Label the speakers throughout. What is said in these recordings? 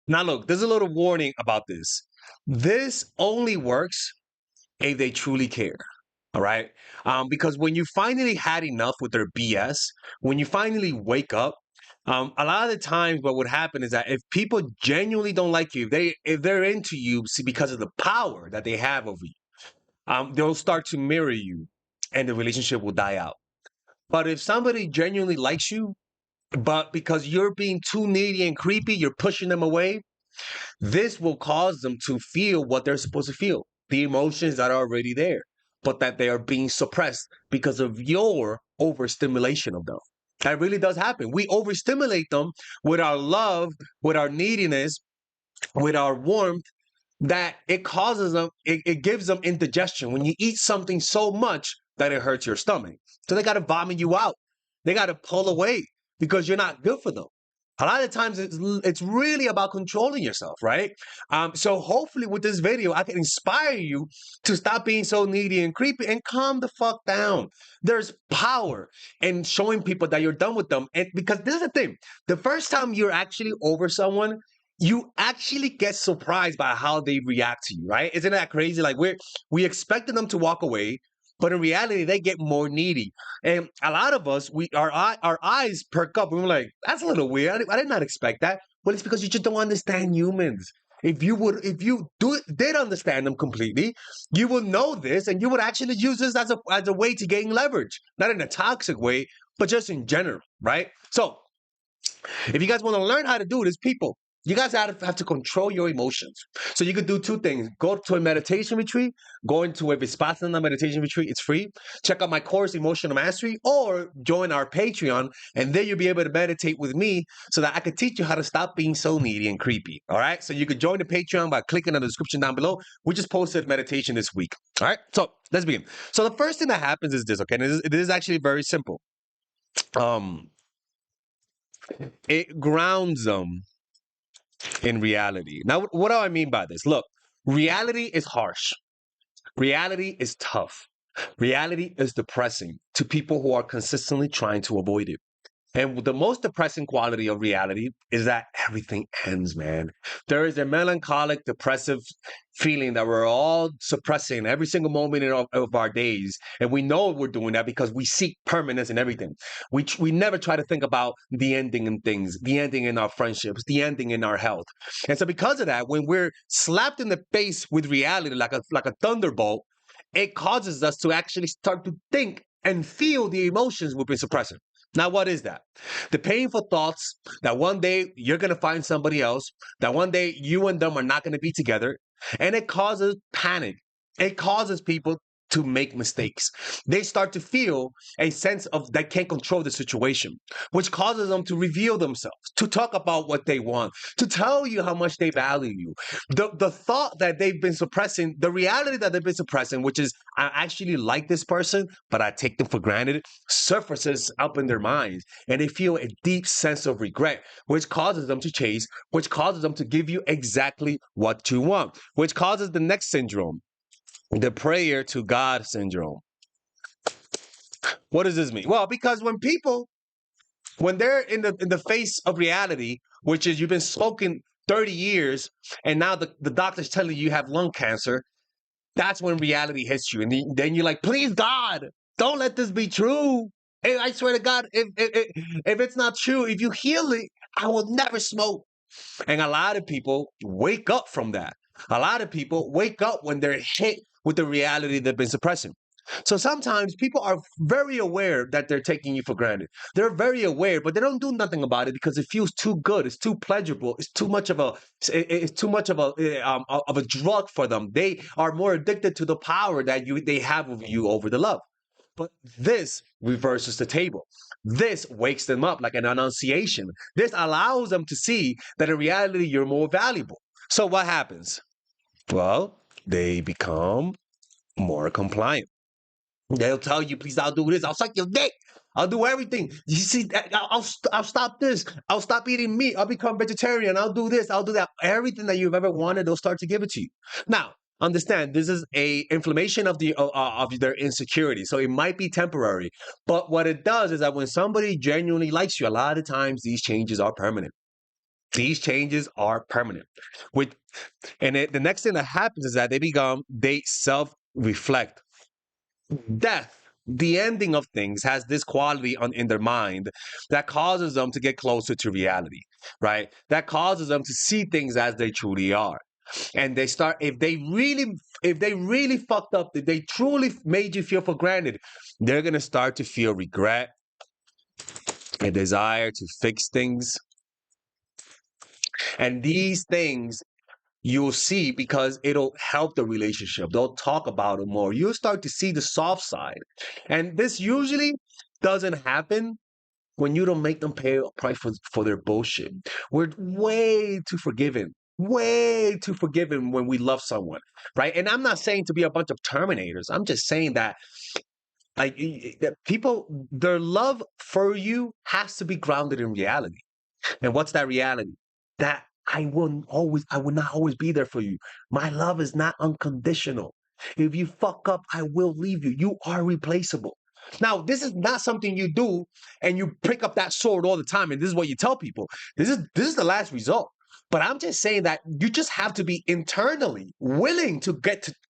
Speaker 1: Now, look, there's a little warning about this. This only works if they truly care. All right. Because when you finally had enough with their BS, when you finally wake up, a lot of the times what would happen is that if people genuinely don't like you, if they're into you because of the power that they have over you, they'll start to mirror you, and the relationship will die out. But if somebody genuinely likes you, but because you're being too needy and creepy, you're pushing them away, this will cause them to feel what they're supposed to feel, the emotions that are already there, but that they are being suppressed because of your overstimulation of them. That really does happen. We overstimulate them with our love, with our neediness, with our warmth, that it causes them, it gives them indigestion. When you eat something so much that it hurts your stomach. So they got to vomit you out. They got to pull away because you're not good for them. A lot of times it's really about controlling yourself, right? So hopefully with this video, I can inspire you to stop being so needy and creepy and calm the fuck down. There's power in showing people that you're done with them. And because this is the thing, the first time you're actually over someone, you actually get surprised by how they react to you, right? Isn't that crazy? Like we expected them to walk away, but in reality, they get more needy. And a lot of us, our eyes perk up, and we're like, "That's a little weird. I did not expect that." But it's because you just don't understand humans. If you did understand them completely, you will know this, and you would actually use this as a way to gain leverage, not in a toxic way, but just in general, right? So if you guys want to learn how to do this, people, you guys have to control your emotions. So you could do two things. Go to a meditation retreat, go into a Vipassana meditation retreat. It's free. Check out my course, Emotional Mastery, or join our Patreon, and there you'll be able to meditate with me so that I could teach you how to stop being so needy and creepy. All right? So you could join the Patreon by clicking on the description down below. We just posted meditation this week. All right? So let's begin. So the first thing that happens is this, okay? And it is actually very simple. It grounds them in reality. Now, what do I mean by this? Look, reality is harsh. Reality is tough. Reality is depressing to people who are consistently trying to avoid it. And the most depressing quality of reality is that everything ends, man. There is a melancholic, depressive feeling that we're all suppressing every single moment of our days. And we know we're doing that because we seek permanence in everything. We never try to think about the ending in things, the ending in our friendships, the ending in our health. And so because of that, when we're slapped in the face with reality like a thunderbolt, it causes us to actually start to think and feel the emotions we've been suppressing. Now, what is that? The painful thoughts that one day you're going to find somebody else, that one day you and them are not going to be together, and it causes panic. It causes people to make mistakes. They start to feel a sense of they can't control the situation, which causes them to reveal themselves, to talk about what they want, to tell you how much they value you. The thought that they've been suppressing, the reality that they've been suppressing, which is I actually like this person, but I take them for granted, surfaces up in their minds, and they feel a deep sense of regret, which causes them to chase, which causes them to give you exactly what you want, which causes the next syndrome, the prayer to God syndrome. What does this mean? Well, because when they're in the face of reality, which is you've been smoking 30 years and now the doctor's telling you have lung cancer, that's when reality hits you. And then you're like, please, God, don't let this be true. And I swear to God, if it's not true, if you heal it, I will never smoke. And a lot of people wake up from that. A lot of people wake up when they're hit with the reality they've been suppressing. So sometimes people are very aware that they're taking you for granted. They're very aware, but they don't do nothing about it because it feels too good. It's too pleasurable. It's too much of a drug for them. They are more addicted to the power that they have of you over the love. But this reverses the table. This wakes them up like an annunciation. This allows them to see that in reality you're more valuable. So what happens? Well, they become more compliant. They'll tell you, please, I'll do this. I'll suck your dick. I'll do everything. You see, I'll stop this. I'll stop eating meat. I'll become vegetarian. I'll do this. I'll do that. Everything that you've ever wanted, they'll start to give it to you. Now, understand, this is a inflammation of their insecurity. So it might be temporary. But what it does is that when somebody genuinely likes you, a lot of times these changes are permanent. These changes are permanent. With the next thing that happens is that they self-reflect. Death, the ending of things, has this quality in their mind that causes them to get closer to reality, right? That causes them to see things as they truly are. And they start, if they really fucked up, if they truly made you feel for granted, they're gonna start to feel regret, a desire to fix things. And these things you'll see because it'll help the relationship. They'll talk about it more. You'll start to see the soft side. And this usually doesn't happen when you don't make them pay a price for their bullshit. We're way too forgiving when we love someone, right? And I'm not saying to be a bunch of terminators. I'm just saying that like that people, their love for you has to be grounded in reality. And what's that reality? That I will not always be there for you. My love is not unconditional. If you fuck up, I will leave you. You are replaceable. Now, this is not something you do and you pick up that sword all the time. And this is what you tell people. This is the last result. But I'm just saying that you just have to be internally willing to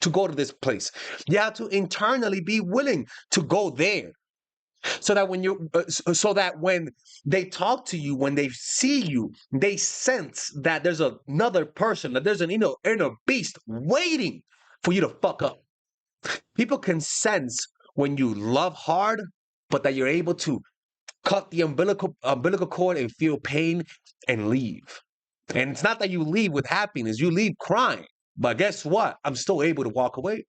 Speaker 1: to go to this place. You have to internally be willing to go there so that so that when they talk to you, when they see you, they sense that there's another person, that there's an inner beast waiting for you to fuck up. People can sense when you love hard, but that you're able to cut the umbilical cord and feel pain and leave. And it's not that you leave with happiness, you leave crying. But guess what? I'm still able to walk away.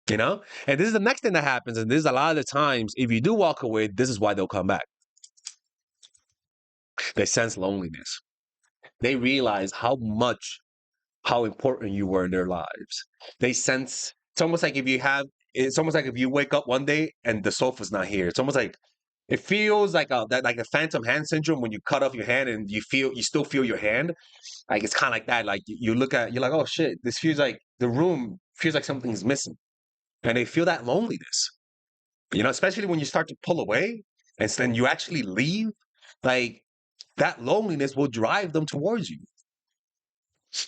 Speaker 1: You know? And this is the next thing that happens. And this is a lot of the times, if you do walk away, this is why they'll come back. They sense loneliness. They realize how important you were in their lives. They sense, it's almost like if you wake up one day and the sofa's not here. It's almost like, it feels like like a phantom hand syndrome when you cut off your hand and you still feel your hand. Like it's kind of like that. Like you look at, you're like, oh shit, this feels like the room feels like something's missing. And they feel that loneliness, especially when you start to pull away and then you actually leave, like that loneliness will drive them towards you.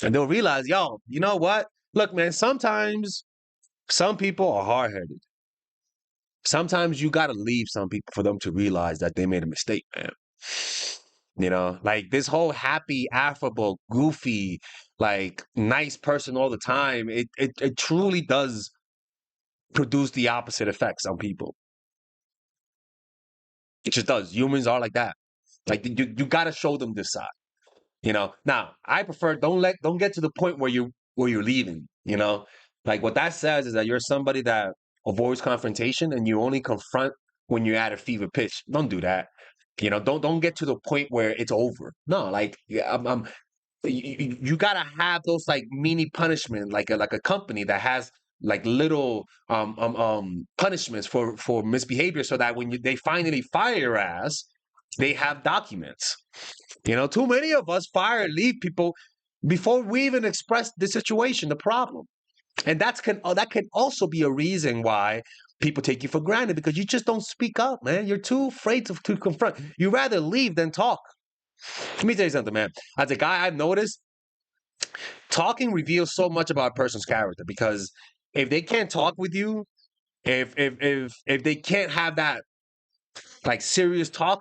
Speaker 1: And they'll realize, yo, you know what? Look, man, sometimes some people are hard headed. Sometimes you got to leave some people for them to realize that they made a mistake, man. Like this whole happy, affable, goofy, like nice person all the time, it truly does produce the opposite effects on people. It just does. Humans are like that. Like you got to show them this side. Now I prefer don't get to the point where you're leaving. Like what that says is that you're somebody that avoids confrontation and you only confront when you're at a fever pitch. Don't do that. Don't get to the point where it's over. No, like yeah, you gotta have those like mini punishment, like a company that has like little punishments for misbehavior, so that when they finally fire your ass, they have documents. Too many of us fire and leave people before we even express the situation, the problem. And that can also be a reason why people take you for granted, because you just don't speak up, man. You're too afraid to confront. You rather leave than talk. Let me tell you something, man. As a guy, I've noticed talking reveals so much about a person's character, because if they can't talk with you, if they can't have that like serious talk,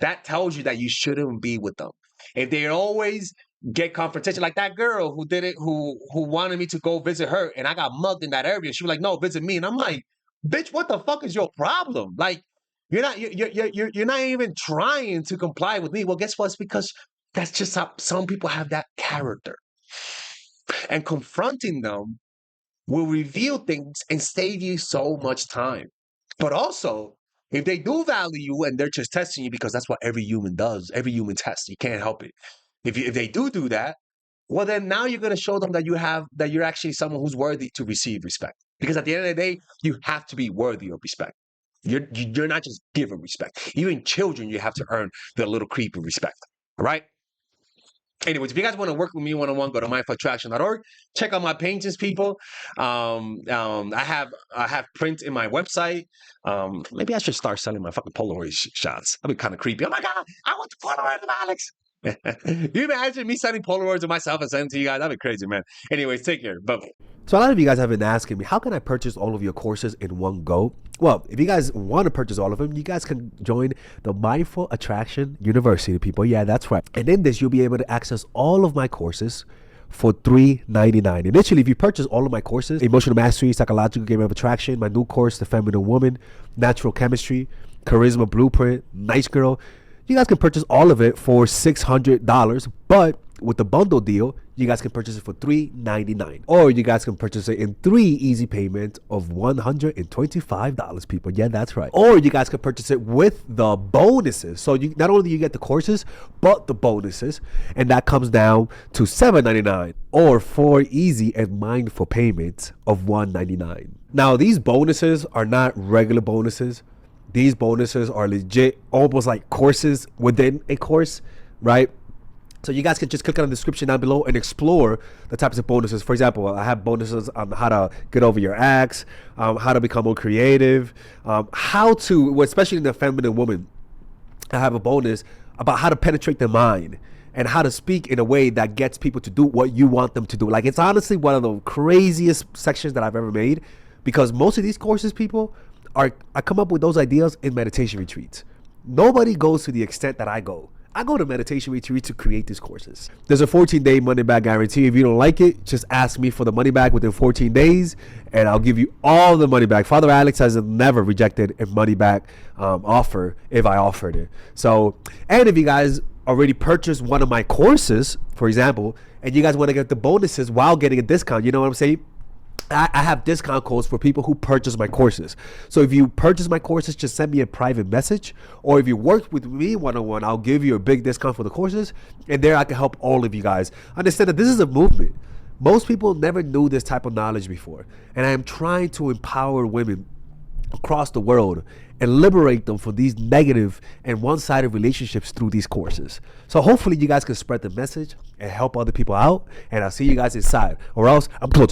Speaker 1: that tells you that you shouldn't be with them. If they always get confrontation, like that girl who did it, who wanted me to go visit her, and I got mugged in that area. She was like, "No, visit me," and I'm like, "Bitch, what the fuck is your problem? Like, you're not even trying to comply with me." Well, guess what? It's because that's just how some people have that character, and confronting them will reveal things and save you so much time. But also, if they do value you and they're just testing you, because that's what every human does, every human tests, you can't help it. If they do that, well, then now you're going to show them that you're actually someone who's worthy to receive respect. Because at the end of the day, you have to be worthy of respect. You're not just given respect. Even children, you have to earn their little creepy respect. All right? Anyways, if you guys want to work with me one-on-one, go to mindfulattraction.org. Check out my paintings, people. I have print in my website. Maybe I should start selling my fucking Polaroid shots. That'd be kind of creepy. Oh my god, I want the Polaroid of Alex. You imagine me sending Polaroids of myself and sending to you guys? That'd be crazy, man. Anyways, take care. But
Speaker 2: So a lot of you guys have been asking me, how can I purchase all of your courses in one go? Well, if you guys want to purchase all of them, you guys can join the Mindful Attraction University, people. Yeah, that's right. And in this, you'll be able to access all of my courses for $3.99. Initially, if you purchase all of my courses, Emotional Mastery, Psychological Game of Attraction, my new course, The Feminine Woman, Natural Chemistry, Charisma Blueprint, Nice Girl, you guys can purchase all of it for $600, but with the bundle deal, you guys can purchase it for $3.99. Or you guys can purchase it in 3 easy payments of $125, people. Yeah, that's right. Or you guys can purchase it with the bonuses. So you not only do you get the courses, but the bonuses. And that comes down to $7.99 or 4 easy and mindful payments of $199. Now, these bonuses are not regular bonuses. These bonuses are legit, almost like courses within a course, right? So you guys can just click on the description down below and explore the types of bonuses. For example, I have bonuses on how to get over your ex, how to become more creative, how to, well, especially in the feminine woman, I have a bonus about how to penetrate the mind and how to speak in a way that gets people to do what you want them to do. Like, it's honestly one of the craziest sections that I've ever made, because most of these courses, people, I come up with those ideas in meditation retreats. Nobody goes to the extent that I go. I go to meditation retreats to create these courses. There's a 14-day money back guarantee. If you don't like it, just ask me for the money back within 14 days, and I'll give you all the money back. Father Alex has never rejected a money back offer if I offered it. So, and if you guys already purchased one of my courses, for example, and you guys want to get the bonuses while getting a discount, you know what I'm saying? I have discount codes for people who purchase my courses. So if you purchase my courses, just send me a private message. Or if you work with me one-on-one, I'll give you a big discount for the courses. And there I can help all of you guys understand that this is a movement. Most people never knew this type of knowledge before. And I am trying to empower women across the world and liberate them from these negative and one-sided relationships through these courses. So hopefully you guys can spread the message and help other people out. And I'll see you guys inside. Or else I'm close to